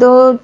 2